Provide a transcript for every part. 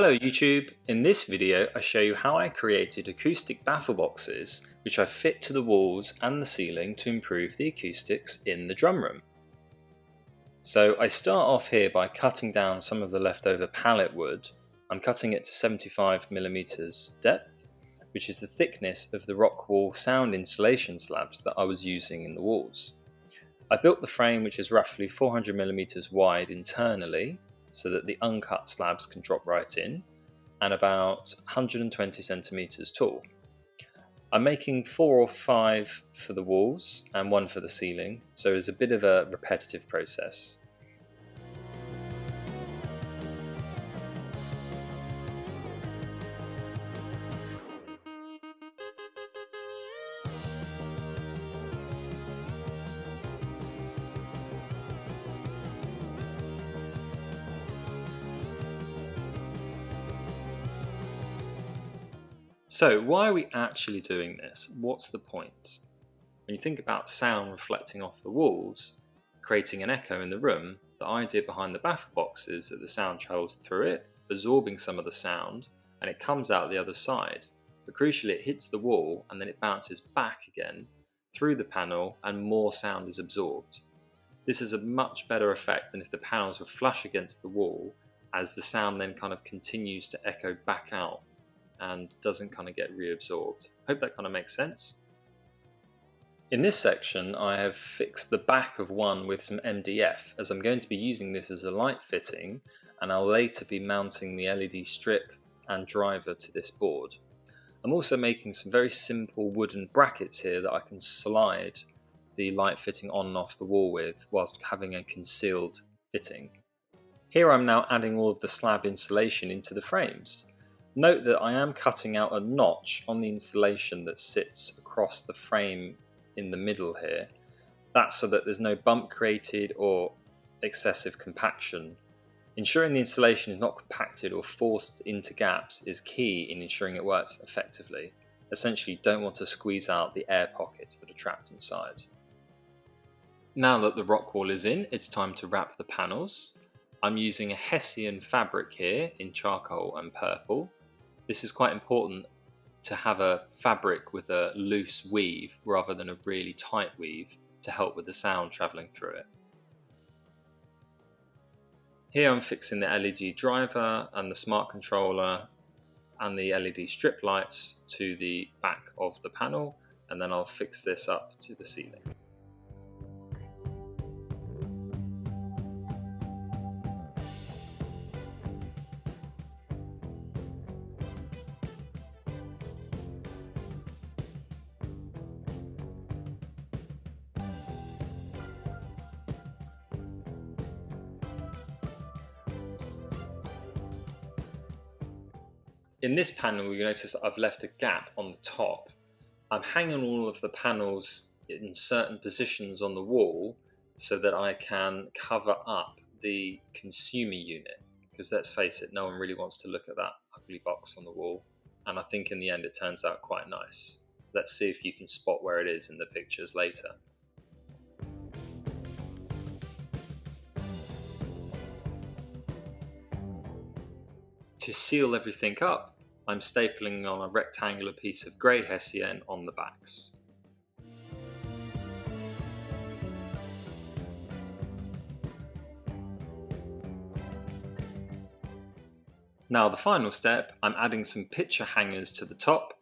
Hello YouTube, in this video I show you how I created acoustic baffle boxes which I fit to the walls and the ceiling to improve the acoustics in the drum room. So I start off here by cutting down some of the leftover pallet wood. I'm cutting it to 75mm depth, which is the thickness of the rockwool sound insulation slabs that I was using in the walls. I built the frame which is roughly 400mm wide internally, so that the uncut slabs can drop right in, and about 120cm tall. I'm making 4 or 5 for the walls and 1 for the ceiling, so it's a bit of a repetitive process. So why are we actually doing this? What's the point? When you think about sound reflecting off the walls, creating an echo in the room, the idea behind the baffle box is that the sound travels through it, absorbing some of the sound, and it comes out the other side. But crucially, it hits the wall and then it bounces back again through the panel and more sound is absorbed. This is a much better effect than if the panels were flush against the wall, as the sound then kind of continues to echo back out and doesn't kind of get reabsorbed. Hope that kind of makes sense. In this section I have fixed the back of one with some MDF, as I'm going to be using this as a light fitting, and I'll later be mounting the LED strip and driver to this board. I'm also making some very simple wooden brackets here that I can slide the light fitting on and off the wall with whilst having a concealed fitting. Here I'm now adding all of the slab insulation into the frames. Note that I am cutting out a notch on the insulation that sits across the frame in the middle here. That's so that there's no bump created or excessive compaction. Ensuring the insulation is not compacted or forced into gaps is key in ensuring it works effectively. Essentially, you don't want to squeeze out the air pockets that are trapped inside. Now that the rock wall is in, it's time to wrap the panels. I'm using a Hessian fabric here in charcoal and purple. This is quite important to have a fabric with a loose weave rather than a really tight weave to help with the sound travelling through it. Here I'm fixing the LED driver and the smart controller and the LED strip lights to the back of the panel, and then I'll fix this up to the ceiling. In this panel, you notice I've left a gap on the top. I'm hanging all of the panels in certain positions on the wall so that I can cover up the consumer unit, because let's face it, no one really wants to look at that ugly box on the wall, and I think in the end it turns out quite nice. Let's see if you can spot where it is in the pictures later. To seal everything up, I'm stapling on a rectangular piece of grey Hessian on the backs. Now the final step, I'm adding some picture hangers to the top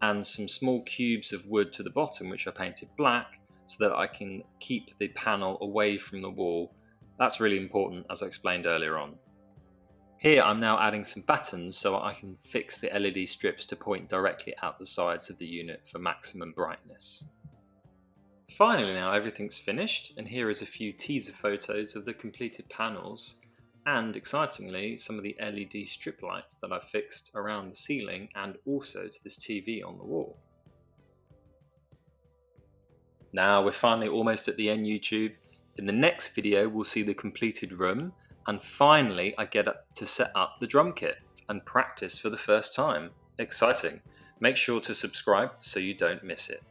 and some small cubes of wood to the bottom which I painted black so that I can keep the panel away from the wall. That's really important, as I explained earlier on. Here I'm now adding some battens so I can fix the LED strips to point directly out the sides of the unit for maximum brightness. Finally now everything's finished, and here is a few teaser photos of the completed panels and, excitingly, some of the LED strip lights that I've fixed around the ceiling and also to this TV on the wall. Now we're finally almost at the end, YouTube. In the next video we'll see the completed room, and finally I get to set up the drum kit and practice for the first time. Exciting! Make sure to subscribe so you don't miss it.